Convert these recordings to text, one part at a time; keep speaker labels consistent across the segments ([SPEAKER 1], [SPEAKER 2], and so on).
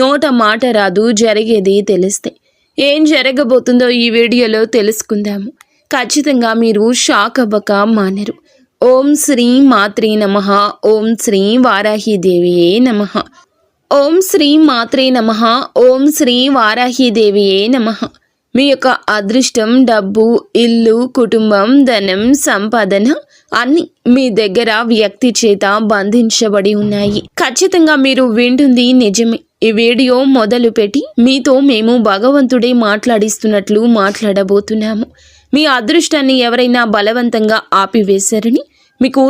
[SPEAKER 1] నోట మాట రాదు, జరిగేది తెలిస్తే. ఏం జరగబోతుందో ఈ వీడియోలో తెలుసుకుందాము. ఖచ్చితంగా మీరు షాక్ అవ్వక మానరు. ఓం శ్రీ మాత్రే నమః. ఓం శ్రీ వారాహీదేవియే నమః. ఓం శ్రీ మాత్రే నమః. ఓం శ్రీ వారాహీదేవియే నమః. మీ యొక్క అదృష్టం, డబ్బు, ఇల్లు, కుటుంబం, ధనం, సంపాదన అన్ని మీ దగ్గర వ్యక్తి చేత బంధించబడి ఉన్నాయి. ఖచ్చితంగా మీరు వింటుంది నిజమే. ఈ వీడియో మొదలు పెట్టి మీతో మేము భగవంతుడే మాట్లాడిస్తున్నట్లు మాట్లాడబోతున్నాము. మీ అదృష్టాన్ని ఎవరైనా బలవంతంగా ఆపివేశారని, మీకు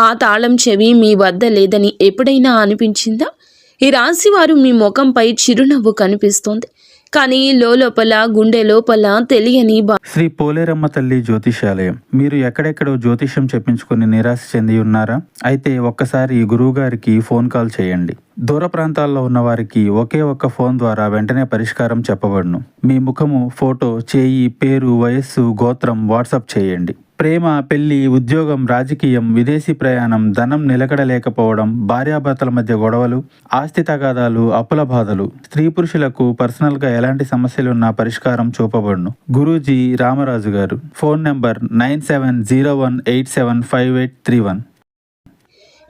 [SPEAKER 1] ఆ తాళం చెవి మీ వద్ద లేదని ఎప్పుడైనా అనిపించిందా? ఈ రాశి వారు మీ ముఖంపై చిరునవ్వు కనిపిస్తోంది, కానీ లోపల గుండె లోపల తెలియని
[SPEAKER 2] శ్రీ పోలేరమ్మ తల్లి జ్యోతిషాలయం. మీరు ఎక్కడెక్కడో జ్యోతిషం చెప్పించుకుని నిరాశ చెంది ఉన్నారా? అయితే ఒక్కసారి గురువు గారికి ఫోన్ కాల్ చేయండి. దూర ప్రాంతాల్లో ఉన్న వారికి ఒకే ఒక్క ఫోన్ ద్వారా వెంటనే పరిష్కారం చెప్పబడును. మీ ముఖము, ఫోటో, చేయి, పేరు, వయస్సు, గోత్రం వాట్సాప్ చేయండి. ప్రేమ, పెళ్లి, ఉద్యోగం, రాజకీయం, విదేశీ ప్రయాణం, ధనం నిలకడలేకపోవడం, భార్యాభర్తల మధ్య గొడవలు, ఆస్తి తగాదాలు, అప్పుల బాధలు, స్త్రీ పురుషులకు పర్సనల్గా ఎలాంటి సమస్యలున్నా పరిష్కారం చూపబడును. గురూజీ రామరాజు గారు. Phone number 9701875831.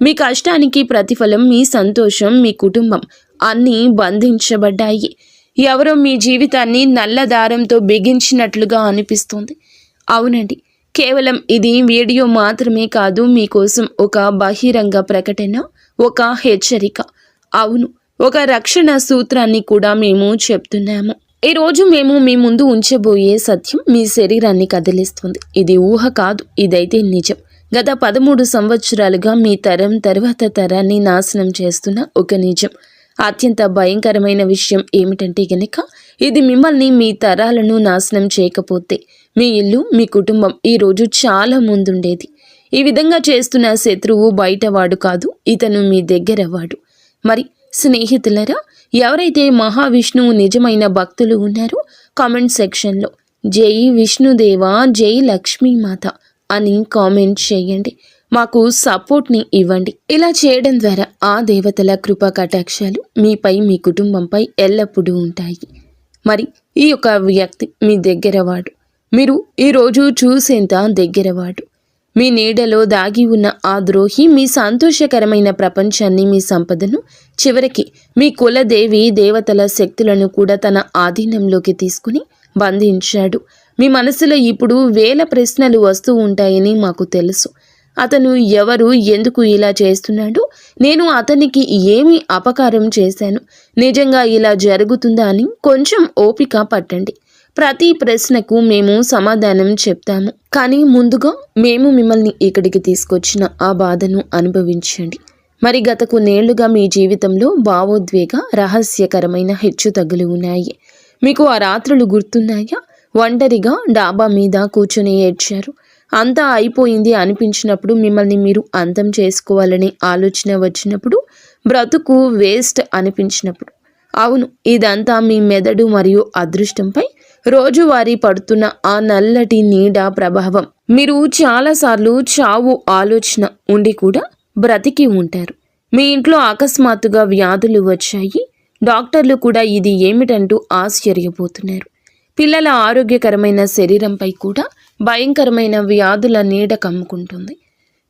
[SPEAKER 1] మీ కష్టానికి ప్రతిఫలం మీ సంతోషం, మీ కుటుంబం అన్నీ బంధించబడ్డాయి. ఎవరో మీ జీవితాన్ని నల్ల దారంతో బిగించినట్లుగా అనిపిస్తుంది. అవునండి, కేవలం ఇది వీడియో మాత్రమే కాదు, మీకోసం ఒక బహిరంగ ప్రకటన, ఒక హెచ్చరిక. అవును, ఒక రక్షణ సూత్రాన్ని కూడా మేము చెప్తున్నాము. ఈరోజు మేము మీ ముందు ఉంచబోయే సత్యం మీ శరీరాన్ని కదిలిస్తుంది. ఇది ఊహ కాదు, ఇదైతే నిజం. గత 13 సంవత్సరాలుగా మీ తరం తర్వాత తరాన్ని నాశనం చేస్తున్న ఒక నిజం. అత్యంత భయంకరమైన విషయం ఏమిటంటే గనక, ఇది మిమ్మల్ని, మీ తరాలను నాశనం చేయకపోతే మీ ఇల్లు, మీ కుటుంబం ఈరోజు చాలా ముందుండేది. ఈ విధంగా చేస్తున్న శత్రువు బయటవాడు కాదు, ఇతను మీ దగ్గరవాడు. మరి స్నేహితులరా, ఎవరైతే మహావిష్ణువు నిజమైన భక్తులు ఉన్నారో కామెంట్ సెక్షన్లో జై విష్ణుదేవా, జై లక్ష్మీమాత అని కామెంట్ చేయండి. మాకు సపోర్ట్ని ఇవ్వండి. ఇలా చేయడం ద్వారా ఆ దేవతల కృపా కటాక్షాలు మీపై, మీ కుటుంబంపై ఎల్లప్పుడూ ఉంటాయి. మరి ఈ యొక్క వ్యక్తి మీ దగ్గరవాడు, మీరు ఈరోజు చూసేంత దగ్గరవాడు. మీ నీడలో దాగి ఉన్న ఆ ద్రోహి మీ సంతోషకరమైన ప్రపంచాన్ని, మీ సంపదను, చివరికి మీ కులదేవి దేవతల శక్తులను కూడా తన ఆధీనంలోకి తీసుకుని బంధించాడు. మీ మనసులో ఇప్పుడు వేల ప్రశ్నలు వస్తూ ఉంటాయని మాకు తెలుసు. అతను ఎవరు, ఎందుకు ఇలా చేస్తున్నాడు, నేను అతనికి ఏమి అపకారం చేశాను, నిజంగా ఇలా జరుగుతుందా అని కొంచెం ఓపిక పట్టండి. ప్రతి ప్రశ్నకు మేము సమాధానం చెప్తాము. కానీ ముందుగా మేము మిమ్మల్ని ఇక్కడికి తీసుకొచ్చిన ఆ బాధను అనుభవించండి. మరి గత కొన్నేళ్లుగా మీ జీవితంలో భావోద్వేగ, రహస్యకరమైన హెచ్చుతగ్గులు ఉన్నాయి. మీకు ఆ రాత్రులు గుర్తున్నాయా? ఒంటరిగా డాబా మీద కూర్చొని ఏడ్చారు. అంతా అయిపోయింది అనిపించినప్పుడు, మిమ్మల్ని మీరు అంతం చేసుకోవాలనే ఆలోచన వచ్చినప్పుడు, బ్రతుకు వేస్ట్ అనిపించినప్పుడు. అవును, ఇదంతా మీ మెదడు మరియు అదృష్టంపై రోజువారీ పడుతున్న ఆ నల్లటి నీడ ప్రభావం. మీరు చాలాసార్లు చావు ఆలోచన ఉండి కూడా బ్రతికి ఉంటారు. మీ ఇంట్లో అకస్మాత్తుగా వ్యాధులు వచ్చాయి. డాక్టర్లు కూడా ఇది ఏమిటంటూ ఆశ్చర్యపోతున్నారు. పిల్లల ఆరోగ్యకరమైన శరీరంపై కూడా భయంకరమైన వ్యాధుల నీడ కమ్ముకుంటుంది.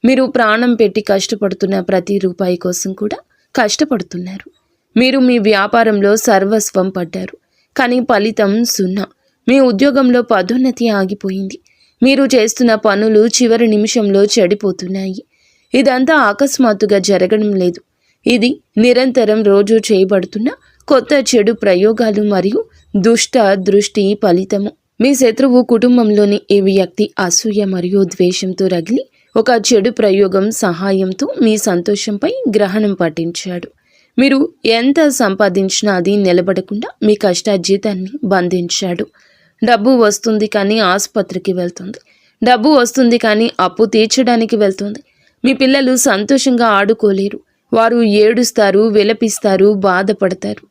[SPEAKER 1] మీరు ప్రాణం పెట్టి కష్టపడుతున్న ప్రతి రూపాయి కోసం కూడా కష్టపడుతున్నారు. మీరు మీ వ్యాపారంలో సర్వస్వం పడ్డారు, కానీ ఫలితం 0. మీ ఉద్యోగంలో పదోన్నతి ఆగిపోయింది. మీరు చేస్తున్న పనులు చివరి నిమిషంలో చెడిపోతున్నాయి. ఇదంతా అకస్మాత్తుగా జరగడం లేదు. ఇది నిరంతరం రోజు చేయబడుతున్న కొత్త చెడు ప్రయోగాలు మరియు దుష్ట దృష్టి ఫలితము. మీ శత్రువు కుటుంబంలోని ఈ వ్యక్తి అసూయ మరియు ద్వేషంతో రగిలి ఒక చెడు ప్రయోగం సహాయంతో మీ సంతోషంపై గ్రహణం పట్టించాడు. మీరు ఎంత సంపాదించినా అది నిలబడకుండా మీ కష్టార్జితాన్ని బంధించాడు. డబ్బు వస్తుంది కానీ ఆసుపత్రికి వెళ్తుంది. డబ్బు వస్తుంది కానీ అప్పు తీర్చడానికి వెళ్తుంది. మీ పిల్లలు సంతోషంగా ఆడుకోలేరు. వారు ఏడుస్తారు, విలపిస్తారు, బాధపడతారు.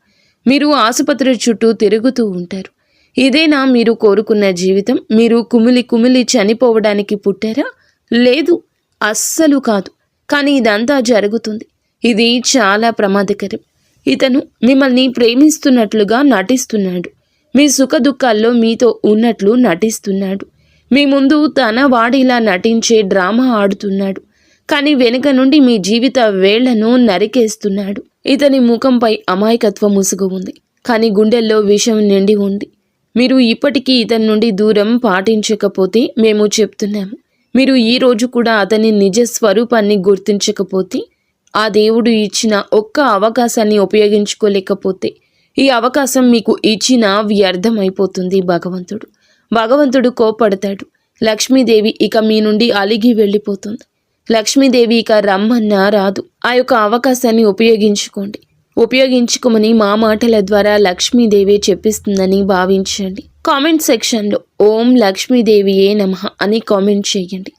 [SPEAKER 1] మీరు ఆసుపత్రి చుట్టూ తిరుగుతూ ఉంటారు. ఇదేనా మీరు కోరుకున్న జీవితం? మీరు కుమిలి చనిపోవడానికి పుట్టారా? లేదు, అస్సలు కాదు. కానీ ఇదంతా జరుగుతుంది. ఇది చాలా ప్రమాదకరం. ఇతను మిమ్మల్ని ప్రేమిస్తున్నట్లుగా నటిస్తున్నాడు. మీ సుఖ దుఃఖాల్లో మీతో ఉన్నట్లు నటిస్తున్నాడు. మీ ముందు తన వాడిలా నటించే డ్రామా ఆడుతున్నాడు. కానీ వెనుక నుండి మీ జీవిత వేళ్లను నరికేస్తున్నాడు. ఇతని ముఖంపై అమాయకత్వ ముసుగు ఉంది, కానీ గుండెల్లో విషం నిండి ఉంది. మీరు ఇప్పటికీ ఇతని నుండి దూరం పాటించకపోతే మేము చెప్తున్నాము. మీరు ఈ రోజు కూడా అతని నిజ స్వరూపాన్ని గుర్తించకపోతే, ఆ దేవుడు ఇచ్చిన ఒక్క అవకాశాన్ని ఉపయోగించుకోలేకపోతే, ఈ అవకాశం మీకు ఇచ్చిన వ్యర్థమైపోతుంది. భగవంతుడు కోపడతాడు. లక్ష్మీదేవి ఇక మీ నుండి అలిగి వెళ్ళిపోతుంది. లక్ష్మీదేవి ఇక రమ్మన్నా రాదు. ఆ యొక్క అవకాశాన్ని ఉపయోగించుకోమని మా మాటల ద్వారా లక్ష్మీదేవి చెప్పిస్తుందని భావించండి. కామెంట్ సెక్షన్లో ఓం లక్ష్మీదేవియే నమః అని కామెంట్ చేయండి.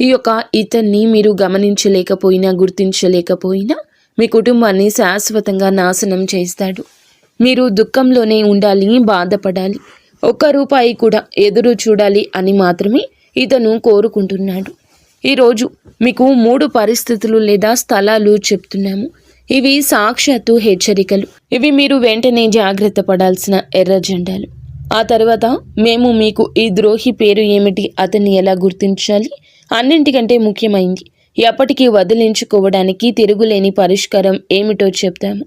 [SPEAKER 1] ఈ యొక్క ఇతన్ని మీరు గమనించలేకపోయినా, గుర్తించలేకపోయినా మీ కుటుంబాన్ని శాశ్వతంగా నాశనం చేస్తాడు. మీరు దుఃఖంలోనే ఉండాలి, బాధపడాలి, ఒక్క రూపాయి కూడా ఎదురు చూడాలి అని మాత్రమే ఇతను కోరుకుంటున్నాడు. ఈరోజు మీకు 3 పరిస్థితులు లేదా స్థలాలు చెప్తున్నాము. ఇవి సాక్షాత్తు హెచ్చరికలు. ఇవి మీరు వెంటనే జాగ్రత్త పడాల్సిన ఎర్ర జెండాలు. ఆ తర్వాత మేము మీకు ఈ ద్రోహి పేరు ఏమిటి, అతన్ని ఎలా గుర్తించాలి, అన్నింటికంటే ముఖ్యమైంది ఎప్పటికీ వదిలించుకోవడానికి తిరుగులేని పరిష్కారం ఏమిటో చెప్తాము.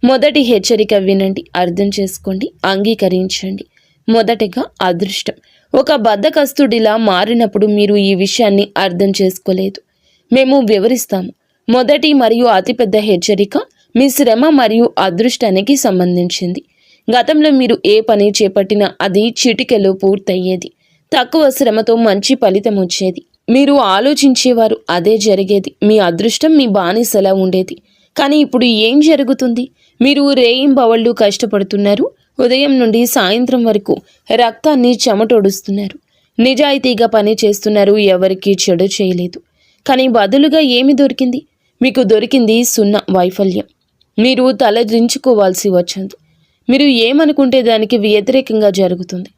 [SPEAKER 1] మొదటి హెచ్చరిక వినండి, అర్థం చేసుకోండి, అంగీకరించండి. మొదటిగా అదృష్టం. ఒక బద్ధకస్తుడిలా మారినప్పుడు మీరు ఈ విషయాన్ని అర్థం చేసుకోలేదు. మేము వివరిస్తాము. మొదటి మరియు అతిపెద్ద హెచ్చరిక మీ శ్రమ మరియు అదృష్టానికి సంబంధించింది. గతంలో మీరు ఏ పని చేపట్టినా అది చిటికెలో పూర్తయ్యేది. తక్కువ శ్రమతో మంచి ఫలితం వచ్చేది. మీరు ఆలోచించేవారు, అదే జరిగేది. మీ అదృష్టం మీ బానిసలా ఉండేది. కానీ ఇప్పుడు ఏం జరుగుతుంది? మీరు రేయింబవళ్ళు కష్టపడుతున్నారు. ఉదయం నుండి సాయంత్రం వరకు రక్తాన్ని చెమటోడుస్తున్నారు. నిజాయితీగా పని చేస్తున్నారు. ఎవరికీ చెడు చేయలేదు. కానీ బదులుగా ఏమి దొరికింది? మీకు దొరికింది 0 వైఫల్యం. మీరు తలదించుకోవాల్సి వచ్చింది. మీరు ఏమనుకుంటే దానికి వ్యతిరేకంగా జరుగుతుంది.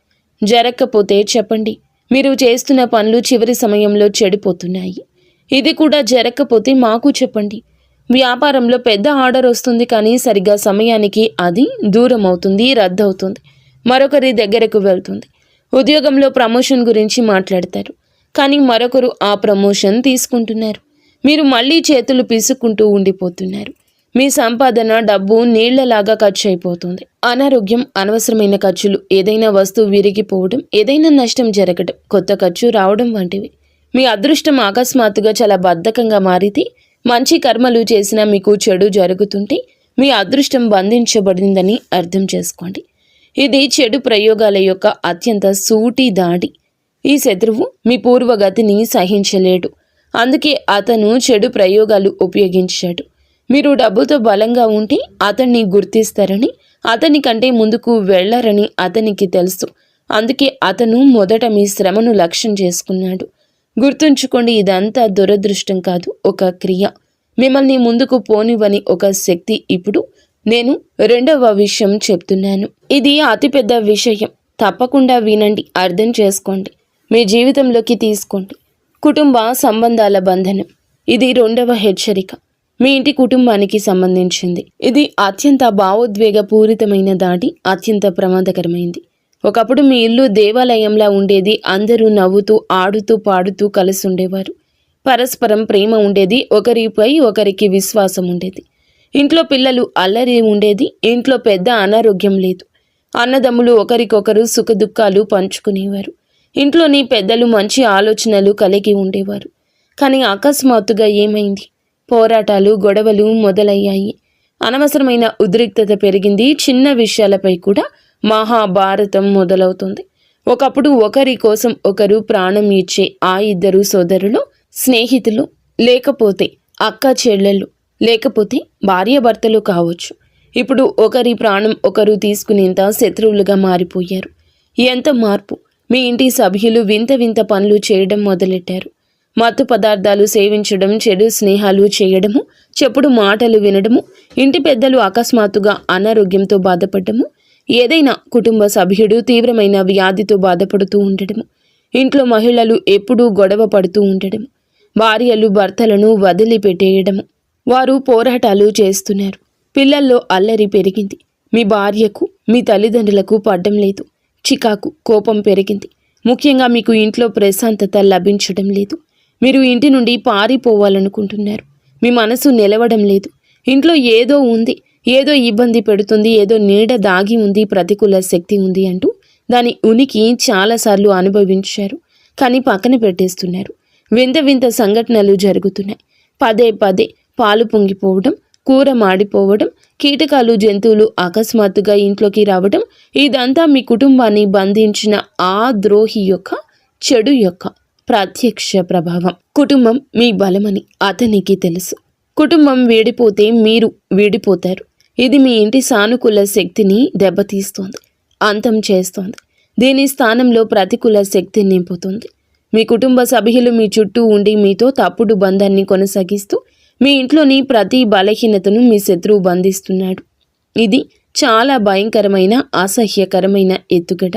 [SPEAKER 1] జరగకపోతే చెప్పండి. మీరు చేస్తున్న పనులు చివరి సమయంలో చెడిపోతున్నాయి. ఇది కూడా జరగకపోతే మాకు చెప్పండి. వ్యాపారంలో పెద్ద ఆర్డర్ వస్తుంది, కానీ సరిగ్గా సమయానికి అది దూరం అవుతుంది, రద్దవుతుంది, మరొకరి దగ్గరకు వెళ్తుంది. ఉద్యోగంలో ప్రమోషన్ గురించి మాట్లాడతారు, కానీ మరొకరు ఆ ప్రమోషన్ తీసుకుంటున్నారు. మీరు మళ్ళీ చేతులు పీసుకుంటూ ఉండిపోతున్నారు. మీ సంపాదన, డబ్బు నీళ్లలాగా ఖర్చు అయిపోతుంది. అనారోగ్యం, అనవసరమైన ఖర్చులు, ఏదైనా వస్తువు విరిగిపోవడం, ఏదైనా నష్టం జరగడం, కొత్త ఖర్చు రావడం వంటివి. మీ అదృష్టం అకస్మాత్తుగా చాలా బద్ధకంగా మారితే, మంచి కర్మలు చేసినా మీకు చెడు జరుగుతుంటే మీ అదృష్టం బంధించబడిందని అర్థం చేసుకోండి. ఇది చెడు ప్రయోగాల యొక్క అత్యంత సూటి దాడి. ఈ శత్రువు మీ పూర్వగతిని సహించలేడు. అందుకే అతను చెడు ప్రయోగాలు ఉపయోగించాడు. మీరు డబ్బుతో బలంగా ఉంటే అతన్ని గుర్తిస్తారని, అతని కంటే ముందుకు వెళ్లరని అతనికి తెలుసు. అందుకే అతను మొదట మీ శ్రమను లక్ష్యం చేసుకున్నాడు. గుర్తుంచుకోండి, ఇదంతా దురదృష్టం కాదు, ఒక క్రియ. మిమ్మల్ని ముందుకు పోనివ్వని ఒక శక్తి. ఇప్పుడు నేను 2వ విషయం చెప్తున్నాను. ఇది అతిపెద్ద విషయం. తప్పకుండా వినండి, అర్థం చేసుకోండి, మీ జీవితంలోకి తీసుకోండి. కుటుంబ సంబంధాల బంధనం. ఇది 2వ హెచ్చరిక. మీ ఇంటి కుటుంబానికి సంబంధించింది. ఇది అత్యంత భావోద్వేగపూరితమైన దాడి, అత్యంత ప్రమాదకరమైంది. ఒకప్పుడు మీ ఇల్లు దేవాలయంలా ఉండేది. అందరూ నవ్వుతూ, ఆడుతూ, పాడుతూ కలిసి ఉండేవారు. పరస్పరం ప్రేమ ఉండేది. ఒకరిపై ఒకరికి విశ్వాసం ఉండేది. ఇంట్లో పిల్లలు అల్లరి ఉండేది. ఇంట్లో పెద్ద అనారోగ్యం లేదు. అన్నదమ్ములు ఒకరికొకరు సుఖదుఖాలు పంచుకునేవారు. ఇంట్లోని పెద్దలు మంచి ఆలోచనలు కలిగి ఉండేవారు. కానీ అకస్మాత్తుగా ఏమైంది? పోరాటాలు, గొడవలు మొదలయ్యాయి. అనవసరమైన ఉద్రిక్తత పెరిగింది. చిన్న విషయాలపై కూడా మహాభారతం మొదలవుతుంది. ఒకప్పుడు ఒకరి కోసం ఒకరు ప్రాణం ఇచ్చే ఆ 2 సోదరులు, స్నేహితులు, లేకపోతే అక్క చెల్లెళ్ళు, లేకపోతే భార్యాభర్తలు కావచ్చు, ఇప్పుడు ఒకరి ప్రాణం ఒకరు తీసుకునేంత శత్రువులుగా మారిపోయారు. ఎంత మార్పు! మీ ఇంటి సభ్యులు వింత వింత పనులు చేయడం మొదలెట్టారు. మత్తు పదార్థాలు సేవించడం, చెడు స్నేహాలు చేయడము, చెప్పుడు మాటలు వినడము, ఇంటి పెద్దలు అకస్మాత్తుగా అనారోగ్యంతో బాధపడము, ఏదైనా కుటుంబ సభ్యుడు తీవ్రమైన వ్యాధితో బాధపడుతూ ఉండడము, ఇంట్లో మహిళలు ఎప్పుడూ గొడవ పడుతూ ఉండడము, భార్యలు భర్తలను వదిలిపెట్టేయడము. వారు పోరాటాలు చేస్తున్నారు. పిల్లల్లో అల్లరి పెరిగింది. మీ భార్యకు మీ తల్లిదండ్రులకు పడ్డం లేదు. చికాకు, కోపం పెరిగింది. ముఖ్యంగా మీకు ఇంట్లో ప్రశాంతత లభించడం లేదు. మీరు ఇంటి నుండి పారిపోవాలనుకుంటున్నారు. మీ మనసు నిలవడం లేదు. ఇంట్లో ఏదో ఉంది, ఏదో ఇబ్బంది పెడుతుంది, ఏదో నీడ దాగి ఉంది, ప్రతికూల శక్తి ఉంది అంటూ దాని ఉనికి చాలాసార్లు అనుభవించారు. కానీ పక్కన పెట్టేస్తున్నారు. వింత వింత సంఘటనలు జరుగుతున్నాయి. పదే పదే పాలు పొంగిపోవడం, కూర మాడిపోవడం, కీటకాలు, జంతువులు అకస్మాత్తుగా ఇంట్లోకి రావడం, ఇదంతా మీ కుటుంబాన్ని బంధించిన ఆ ద్రోహి యొక్క చెడు యొక్క ప్రత్యక్ష ప్రభావం. కుటుంబం మీ బలమని అతనికి తెలుసు. కుటుంబం వీడిపోతే మీరు వీడిపోతారు. ఇది మీ ఇంటి సానుకూల శక్తిని దెబ్బతీస్తోంది, అంతం చేస్తోంది. దీని స్థానంలో ప్రతికూల శక్తిని నింపుతుంది. మీ కుటుంబ సభ్యులు మీ చుట్టూ ఉండి మీతో తప్పుడు బంధాన్ని కొనసాగిస్తూ మీ ఇంట్లోని ప్రతి బలహీనతను మీ శత్రువు బంధిస్తున్నాడు. ఇది చాలా భయంకరమైన, అసహ్యకరమైన ఎత్తుగడ.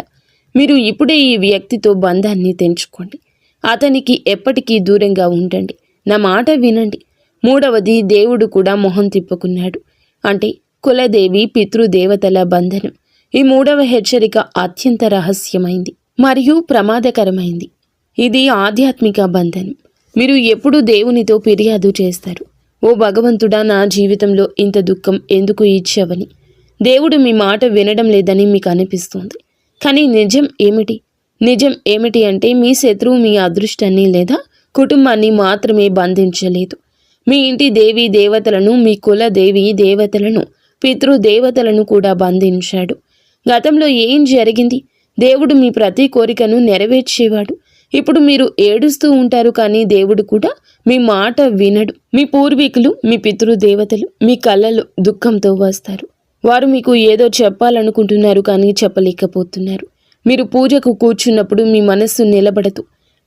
[SPEAKER 1] మీరు ఇప్పుడే ఈ వ్యక్తితో బంధాన్ని తెంచుకోండి. అతనికి ఎప్పటికీ దూరంగా ఉండండి. నా మాట వినండి. మూడవది, దేవుడు కూడా మొహం తిప్పుకున్నాడు. అంటే కులదేవి, పితృదేవతల బంధనం. ఈ మూడవ హెచ్చరిక అత్యంత రహస్యమైంది మరియు ప్రమాదకరమైంది. ఇది ఆధ్యాత్మిక బంధనం. మీరు ఎప్పుడు దేవునితో ఫిర్యాదు చేస్తారు, ఓ భగవంతుడా, నా జీవితంలో ఇంత దుఃఖం ఎందుకు ఇచ్చావని. దేవుడు మీ మాట వినడం లేదని మీకు అనిపిస్తుంది. కానీ నిజం ఏమిటి? నిజం ఏమిటి అంటే మీ శత్రువు మీ అదృష్టాన్ని లేదా కుటుంబాన్ని మాత్రమే బంధించలేదు. మీ ఇంటి దేవీ దేవతలను, మీ కుల దేవీ దేవతలను, పితృదేవతలను కూడా బంధించాడు. గతంలో ఏం జరిగింది? దేవుడు మీ ప్రతి కోరికను నెరవేర్చేవాడు. ఇప్పుడు మీరు ఏడుస్తూ ఉంటారు, కానీ దేవుడు కూడా మీ మాట వినడు. మీ పూర్వీకులు, మీ పితృదేవతలు మీ కళ్ళలో దుఃఖంతో వస్తారు. వారు మీకు ఏదో చెప్పాలనుకుంటున్నారు, కానీ చెప్పలేకపోతున్నారు. మీరు పూజకు కూర్చున్నప్పుడు మీ మనస్సు నిలబడదు.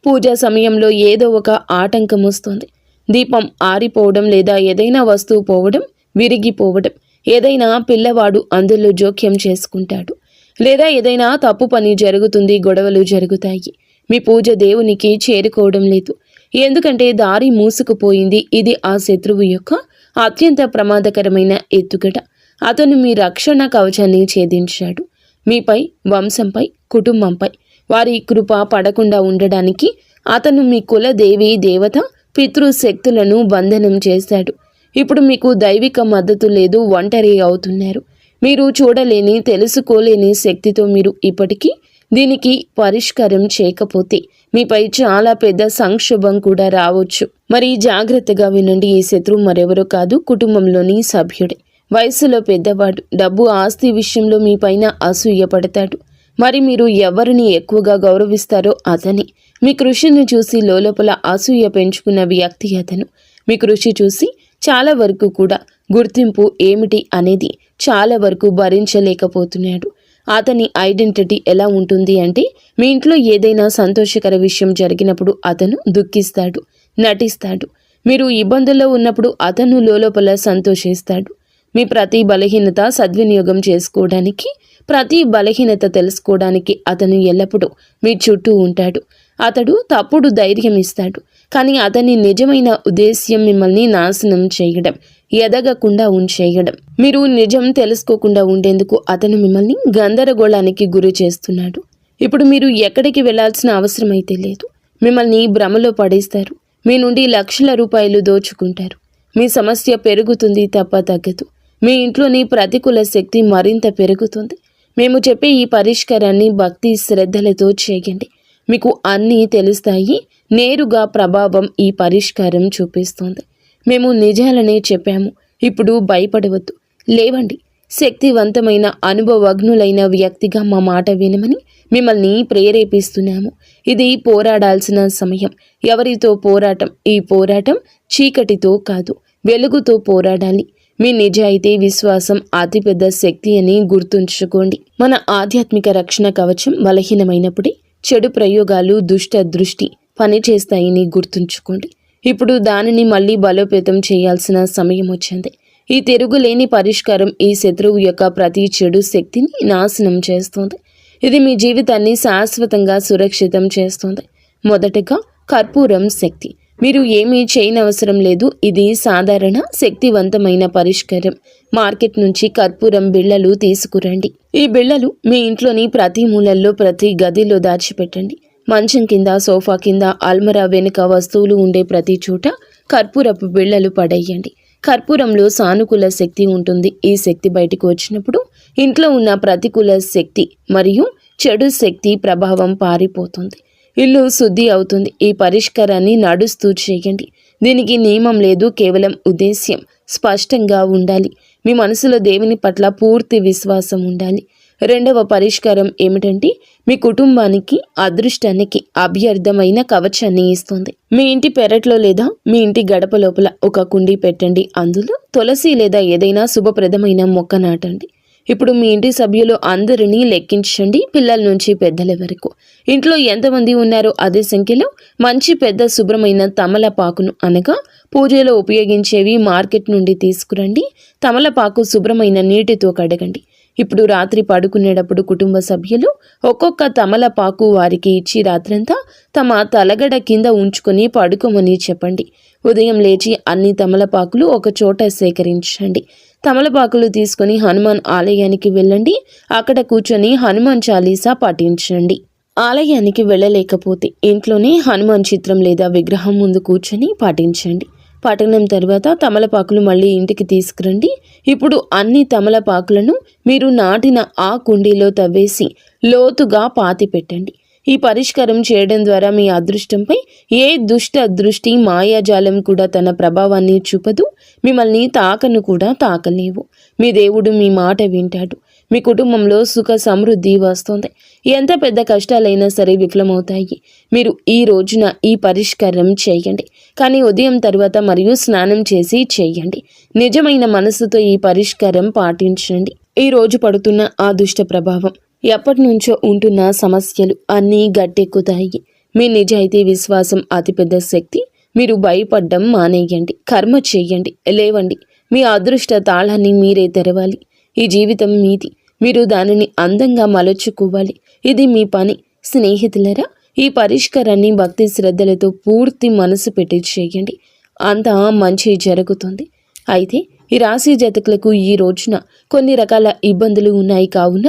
[SPEAKER 1] పూజా సమయంలో ఏదో ఒక ఆటంకం వస్తుంది. దీపం ఆరిపోవడం, లేదా ఏదైనా వస్తువు పోవడం, విరిగిపోవడం, ఏదైనా పిల్లవాడు అందులో జోక్యం చేసుకుంటాడు, లేదా ఏదైనా తప్పు పని జరుగుతుంది, గొడవలు జరుగుతాయి. మీ పూజ దేవునికి చేరుకోవడం లేదు, ఎందుకంటే దారి మూసుకుపోయింది. ఇది ఆ శత్రువు యొక్క అత్యంత ప్రమాదకరమైన ఎత్తుగడ. అతను మీ రక్షణ కవచాన్ని ఛేదించాడు. మీపై, వంశంపై, కుటుంబంపై వారి కృప పడకుండా ఉండడానికి అతను మీ కుల దేవి దేవత, పితృశక్తులను బంధనం చేశాడు. ఇప్పుడు మీకు దైవిక మద్దతు లేదు, ఒంటరి అవుతున్నారు. మీరు చూడలేని, తెలుసుకోలేని శక్తితో మీరు ఇప్పటికీ దీనికి పరిష్కారం చేయకపోతే మీపై చాలా పెద్ద సంక్షోభం కూడా రావచ్చు. మరి జాగ్రత్తగా వినండి. ఈ శత్రువు మరెవరో కాదు, కుటుంబంలోని సభ్యుడే. వయసులో పెద్దవాడు. డబ్బు, ఆస్తి విషయంలో మీ పైన అసూయ పడతాడు. మరి మీరు ఎవరిని ఎక్కువగా గౌరవిస్తారో అతని. మీ కృషిని చూసి లోపల అసూయ పెంచుకున్న వ్యక్తి అతను. మీ కృషి చూసి చాలా వరకు కూడా గుర్తింపు ఏమిటి అనేది చాలా వరకు భరించలేకపోతున్నాడు. అతని ఐడెంటిటీ ఎలా ఉంటుంది అంటే, మీ ఇంట్లో ఏదైనా సంతోషకర విషయం జరిగినప్పుడు అతను దుఃఖిస్తాడు, నటిస్తాడు. మీరు ఇబ్బందుల్లో ఉన్నప్పుడు అతను లోపల సంతోషిస్తాడు. మీ ప్రతి బలహీనత సద్వినియోగం చేసుకోవడానికి, ప్రతి బలహీనత తెలుసుకోవడానికి అతను ఎల్లప్పుడూ మీ చుట్టూ ఉంటాడు. అతడు తప్పుడు ధైర్యం ఇస్తాడు, కానీ అతని నిజమైన ఉద్దేశ్యం మిమ్మల్ని నాశనం చేయడం, ఎదగకుండా ఉంచేయడం. మీరు నిజం తెలుసుకోకుండా ఉండేందుకు అతను మిమ్మల్ని గందరగోళానికి గురి చేస్తున్నాడు. ఇప్పుడు మీరు ఎక్కడికి వెళ్లాల్సిన అవసరం అయితే లేదు. మిమ్మల్ని భ్రమలో పడేస్తారు. మీ నుండి లక్షల రూపాయలు దోచుకుంటారు. మీ సమస్య పెరుగుతుంది తప్ప తగ్గదు. మీ ఇంట్లోని ప్రతికూల శక్తి మరింత పెరుగుతుంది. మేము చెప్పే ఈ పరిష్కారాన్ని భక్తి శ్రద్ధలతో చేయండి. మీకు అన్నీ తెలుస్తాయి. నేరుగా ప్రభావం ఈ పరిష్కారం చూపిస్తుంది. మేము నిజాలనే చెప్పాము. ఇప్పుడు భయపడవద్దు. లేవండి. శక్తివంతమైన, అనుభవజ్ఞులైన వ్యక్తిగా మా మాట వినమని మిమ్మల్ని ప్రేరేపిస్తున్నాము. ఇది పోరాడాల్సిన సమయం. ఎవరితో పోరాటం? ఈ పోరాటం చీకటితో కాదు, వెలుగుతో పోరాడాలి. మీ నిజాయితీ, విశ్వాసం అతిపెద్ద శక్తి అని గుర్తుంచుకోండి. మన ఆధ్యాత్మిక రక్షణ కవచం బలహీనమైనప్పుడే చెడు ప్రయోగాలు, దుష్ట దృష్టి పనిచేస్తాయని గుర్తుంచుకోండి. ఇప్పుడు దానిని మళ్ళీ బలోపేతం చేయాల్సిన సమయం వచ్చింది. ఈ తిరుగులేని పరిష్కారం ఈ శత్రువు యొక్క ప్రతి చెడు శక్తిని నాశనం చేస్తుంది. ఇది మీ జీవితాన్ని శాశ్వతంగా సురక్షితం చేస్తుంది. మొదటగా కర్పూరం శక్తి. మీరు ఏమీ చేయనవసరం లేదు. ఇది సాధారణ శక్తివంతమైన పరిష్కారం. మార్కెట్ నుంచి కర్పూరం బిళ్ళలు తీసుకురండి. ఈ బిళ్ళలు మీ ఇంట్లోని ప్రతి మూలల్లో ప్రతి గదిలో దాచిపెట్టండి. మంచం కింద, సోఫా కింద, అల్మరా వెనుక వస్తువులు ఉండే ప్రతి చోట కర్పూరపు బిళ్ళలు పడేయండి. కర్పూరంలో సానుకూల శక్తి ఉంటుంది. ఈ శక్తి బయటకు వచ్చినప్పుడు ఇంట్లో ఉన్న ప్రతికూల శక్తి మరియు చెడు శక్తి ప్రభావం పారిపోతుంది. ఇల్లు శుద్ధి అవుతుంది. ఈ పరిష్కారాన్ని నడుస్తూ చేయండి. దీనికి నియమం లేదు, కేవలం ఉద్దేశ్యం స్పష్టంగా ఉండాలి. మీ మనసులో దేవుని పట్ల పూర్తి విశ్వాసం ఉండాలి. రెండవ పరిష్కారం ఏమిటంటే మీ కుటుంబానికి, అదృష్టానికి అభ్యర్థమైన కవచాన్ని ఇస్తుంది. మీ ఇంటి పెరట్లో లేదా మీ ఇంటి గడప లోపల ఒక కుండీ పెట్టండి. అందులో తులసి లేదా ఏదైనా శుభప్రదమైన మొక్క నాటండి. ఇప్పుడు మీ ఇంటి సభ్యులు అందరినీ లెక్కించండి, పిల్లల నుంచి పెద్దల వరకు. ఇంట్లో ఎంతమంది ఉన్నారో అదే సంఖ్యలో మంచి పెద్ద శుభ్రమైన తమలపాకును, అనగా పూజలో ఉపయోగించేవి, మార్కెట్ నుండి తీసుకురండి. తమలపాకు శుభ్రమైన నీటితో కడగండి. ఇప్పుడు రాత్రి పడుకునేటప్పుడు కుటుంబ సభ్యులు ఒక్కొక్క తమలపాకు వారికి ఇచ్చి రాత్రంతా తమ తలగడ కింద ఉంచుకొని పడుకోమని చెప్పండి. ఉదయం లేచి అన్ని తమలపాకులు ఒక చోట సేకరించండి. తమలపాకులు తీసుకొని హనుమాన్ ఆలయానికి వెళ్ళండి. అక్కడ కూర్చొని హనుమాన్ చాలీసా పఠించండి. ఆలయానికి వెళ్ళలేకపోతే ఇంట్లోనే హనుమాన్ చిత్రం లేదా విగ్రహం ముందు కూర్చొని పఠించండి. పఠనం తర్వాత తమలపాకులు మళ్ళీ ఇంటికి తీసుకురండి. ఇప్పుడు అన్ని తమలపాకులను మీరు నాటిన ఆ కుండీలో తవ్వేసి లోతుగా పాతి పెట్టండి. ఈ పరిష్కారం చేయడం ద్వారా మీ అదృష్టంపై ఏ దుష్ట దృష్టి, మాయాజాలం కూడా తన ప్రభావాన్ని చూపదు. మిమ్మల్ని తాకను కూడా తాకలేవు. మీ దేవుడు మీ మాట వింటాడు. మీ కుటుంబంలో సుఖ సమృద్ధి వస్తుంది. ఎంత పెద్ద కష్టాలైనా సరే విఫలమవుతాయి. మీరు ఈ రోజున ఈ పరిష్కారం చేయండి, కానీ ఉదయం తర్వాత మరియు స్నానం చేసి చేయండి. నిజమైన మనసుతో ఈ పరిష్కారం పాటించండి. ఈ రోజు పడుతున్న ఆ దుష్ట ప్రభావం, ఎప్పటి నుంచో ఉంటున్న సమస్యలు అన్నీ గట్టెక్కుతాయి. మీ నిజాయితీ, విశ్వాసం అతిపెద్ద శక్తి. మీరు భయపడ్డం మానేయండి. కర్మ చేయండి, లేవండి. మీ అదృష్ట తాళాన్ని మీరే తెరవాలి. ఈ జీవితం మీది. మీరు దానిని అందంగా మలుచుకోవాలి. ఇది మీ పని. స్నేహితులరా, ఈ పరిష్కారాన్ని భక్తి శ్రద్ధలతో పూర్తి మనసు పెట్టి చేయండి. అంతా మంచి జరుగుతుంది. అయితే ఈ రాశి జాతకులకు ఈ రోజున కొన్ని రకాల ఇబ్బందులు ఉన్నాయి. కావున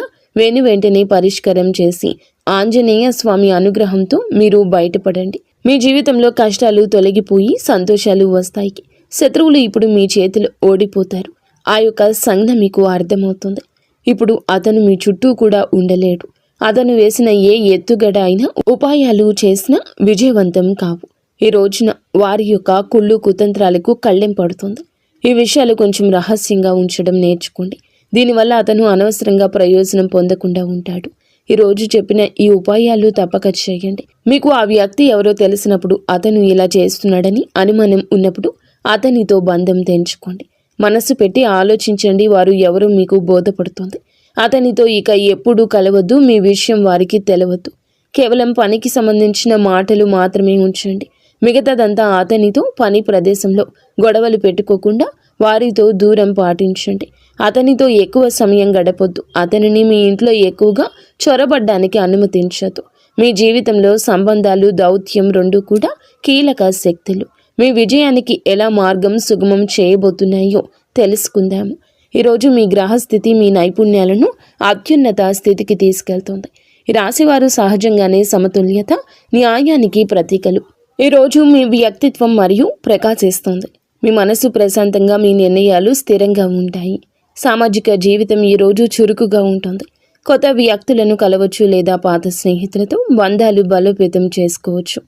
[SPEAKER 1] వెంటనే పరిష్కారం చేసి ఆంజనేయ స్వామి అనుగ్రహంతో మీరు బయటపడండి. మీ జీవితంలో కష్టాలు తొలగిపోయి సంతోషాలు వస్తాయి. శత్రువులు ఇప్పుడు మీ చేతిలో ఓడిపోతారు. ఆ యొక్క సంజ్ఞ మీకు అర్థమవుతుంది. ఇప్పుడు అతను మీ చుట్టూ కూడా ఉండలేడు. అతను వేసిన ఏ ఎత్తుగడ అయినా, ఉపాయాలు చేసినా విజయవంతం కావు. ఈ రోజున వారి యొక్క కుళ్ళు కుతంత్రాలకు కళ్ళెం పడుతుంది. ఈ విషయాలు కొంచెం రహస్యంగా ఉంచడం నేర్చుకోండి. దీనివల్ల అతను అనవసరంగా ప్రయోజనం పొందకుండా ఉంటాడు. ఈ రోజు చెప్పిన ఈ ఉపాయాలు తప్పక చేయండి. మీకు ఆ వ్యక్తి ఎవరో తెలిసినప్పుడు, అతను ఇలా చేస్తున్నాడని అనుమానం ఉన్నప్పుడు అతనితో బంధం తెంచుకోండి. మనసు పెట్టి ఆలోచించండి. వారు ఎవరో మీకు బోధపడుతుంది. అతనితో ఇక ఎప్పుడూ కలవద్దు. మీ విషయం వారికి తెలవద్దు. కేవలం పనికి సంబంధించిన మాటలు మాత్రమే ఉంచండి. మిగతాదంతా అతనితో పని ప్రదేశంలో గొడవలు పెట్టుకోకుండా వారితో దూరం పాటించండి. అతనితో ఎక్కువ సమయం గడపొద్దు. అతనిని మీ ఇంట్లో ఎక్కువగా చొరబడ్డానికి అనుమతించదు. మీ జీవితంలో సంబంధాలు, దౌత్యం రెండూ కూడా కీలక శక్తులు. మీ విజయానికి ఎలా మార్గం సుగమం చేయబోతున్నాయో తెలుసుకుందాము. ఈరోజు మీ గ్రహస్థితి మీ నైపుణ్యాలను అత్యున్నత స్థితికి తీసుకెళ్తుంది. ఈ రాశివారు సహజంగానే సమతుల్యత, న్యాయానికి ప్రతీకలు. ఈరోజు మీ వ్యక్తిత్వం మరియు ప్రకాశిస్తుంది. మీ మనసు ప్రశాంతంగా, మీ నిర్ణయాలు స్థిరంగా ఉంటాయి. సామాజిక జీవితం ఈరోజు చురుకుగా ఉంటుంది. కొత్త వ్యక్తులను కలవచ్చు లేదా పాత స్నేహితులతో బంధాలు బలోపేతం చేసుకోవచ్చు.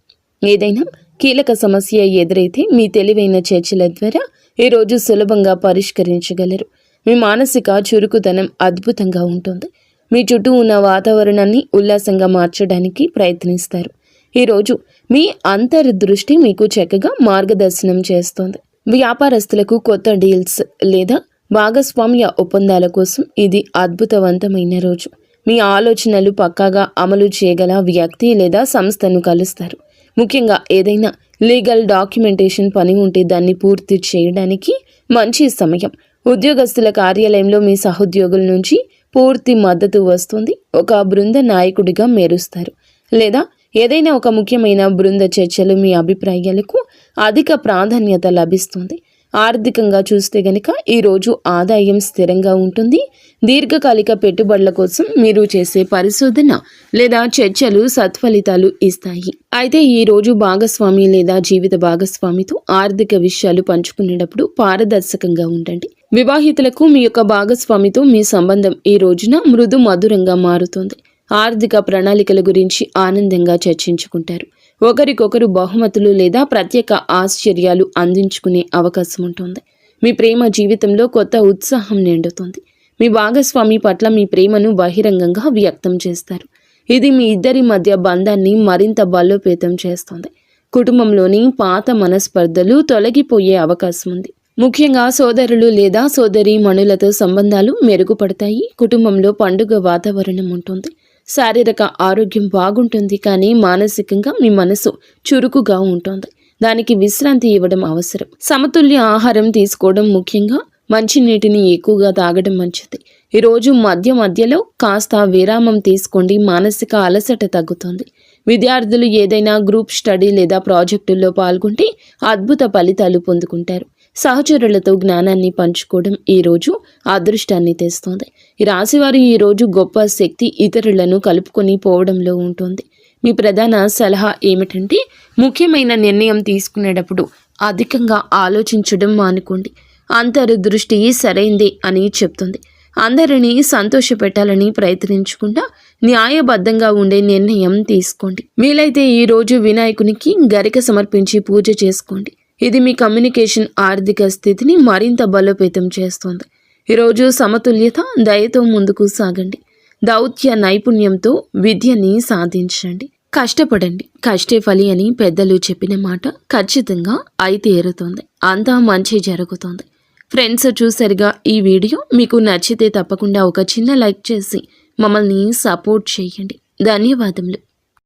[SPEAKER 1] ఏదైనా కీలక సమస్య ఎదురైతే మీ తెలివైన చర్చల ద్వారా ఈరోజు సులభంగా పరిష్కరించగలరు. మీ మానసిక చురుకుతనం అద్భుతంగా ఉంటుంది. మీ చుట్టూ ఉన్న వాతావరణాన్ని ఉల్లాసంగా మార్చడానికి ప్రయత్నిస్తారు. ఈరోజు మీ అంతర్దృష్టి మీకు చక్కగా మార్గదర్శనం చేస్తుంది. వ్యాపారస్తులకు కొత్త డీల్స్ లేదా భాగస్వామ్య ఒప్పందాల కోసం ఇది అద్భుతవంతమైన రోజు. మీ ఆలోచనలు పక్కాగా అమలు చేయగల వ్యక్తి లేదా సంస్థను కలుస్తారు. ముఖ్యంగా ఏదైనా లీగల్ డాక్యుమెంటేషన్ పని ఉంటే దాన్ని పూర్తి చేయడానికి మంచి సమయం. ఉద్యోగస్తుల కార్యాలయంలో మీ సహోద్యోగుల నుంచి పూర్తి మద్దతు వస్తుంది. ఒక బృంద నాయకుడిగా మెరుస్తారు లేదా ఏదైనా ఒక ముఖ్యమైన బృంద చర్చలు మీ అభిప్రాయాలకు అధిక ప్రాధాన్యత లభిస్తుంది. ఆర్థికంగా చూస్తే గనుక ఈరోజు ఆదాయం స్థిరంగా ఉంటుంది. దీర్ఘకాలిక పెట్టుబడుల కోసం మీరు చేసే పరిశోధన లేదా చర్చలు సత్ఫలితాలు ఇస్తాయి. అయితే ఈ రోజు భాగస్వామి లేదా జీవిత భాగస్వామితో ఆర్థిక విషయాలు పంచుకునేటప్పుడు పారదర్శకంగా ఉండండి. వివాహితులకు మీ యొక్క భాగస్వామితో మీ సంబంధం ఈ రోజున మృదు మధురంగా మారుతుంది. ఆర్థిక ప్రణాళికల గురించి ఆనందంగా చర్చించుకుంటారు. ఒకరికొకరు బహుమతులు లేదా ప్రత్యేక ఆశ్చర్యాలు అందించుకునే అవకాశం ఉంటుంది. మీ ప్రేమ జీవితంలో కొత్త ఉత్సాహం నిండుతుంది. మీ భాగస్వామి పట్ల మీ ప్రేమను బహిరంగంగా వ్యక్తం చేస్తారు. ఇది మీ ఇద్దరి మధ్య బంధాన్ని మరింత బలోపేతం చేస్తుంది. కుటుంబంలోని పాత మనస్పర్ధలు తొలగిపోయే అవకాశం ఉంది. ముఖ్యంగా సోదరులు లేదా సోదరీమణులతో సంబంధాలు మెరుగుపడతాయి. కుటుంబంలో పండుగ వాతావరణం ఉంటుంది. శారీరక ఆరోగ్యం బాగుంటుంది, కానీ మానసికంగా మీ మనసు చురుకుగా ఉంటుంది. దానికి విశ్రాంతి ఇవ్వడం అవసరం. సమతుల్య ఆహారం తీసుకోవడం, ముఖ్యంగా మంచినీటిని ఎక్కువగా తాగడం మంచిది. ఈరోజు మధ్యలో కాస్త విరామం తీసుకోండి. మానసిక అలసట తగ్గుతుంది. విద్యార్థులు ఏదైనా గ్రూప్ స్టడీ లేదా ప్రాజెక్టుల్లో పాల్గొంటే అద్భుత ఫలితాలు పొందుకుంటారు. సహచరులతో జ్ఞానాన్ని పంచుకోవడం ఈరోజు అదృష్టాన్ని తెస్తుంది. ఈ రాశివారు ఈరోజు గొప్ప శక్తి ఇతరులను కలుపుకొని పోవడంలో ఉంటుంది. మీ ప్రధాన సలహా ఏమిటంటే ముఖ్యమైన నిర్ణయం తీసుకునేటప్పుడు అధికంగా ఆలోచించడం మానుకోండి. అంతర్దృష్టి సరైందే అని చెప్తుంది. అందరినీ సంతోషపెట్టాలని ప్రయత్నించకుండా న్యాయబద్ధంగా ఉండే నిర్ణయం తీసుకోండి. వీలైతే ఈరోజు వినాయకునికి గరిక సమర్పించి పూజ చేసుకోండి. ఇది మీ కమ్యూనికేషన్, ఆర్థిక స్థితిని మరింత బలోపేతం చేస్తుంది. ఈరోజు సమతుల్యత, దయతో ముందుకు సాగండి. దౌత్య నైపుణ్యంతో విద్యని సాధించండి. కష్టపడండి, కష్టే ఫలి అని పెద్దలు చెప్పిన మాట ఖచ్చితంగా అయి తీరుతుంది. అంతా మంచి జరుగుతుంది. ఫ్రెండ్స్, చూసారుగా ఈ వీడియో. మీకు నచ్చితే తప్పకుండా ఒక చిన్న లైక్ చేసి మమ్మల్ని సపోర్ట్ చేయండి. ధన్యవాదములు.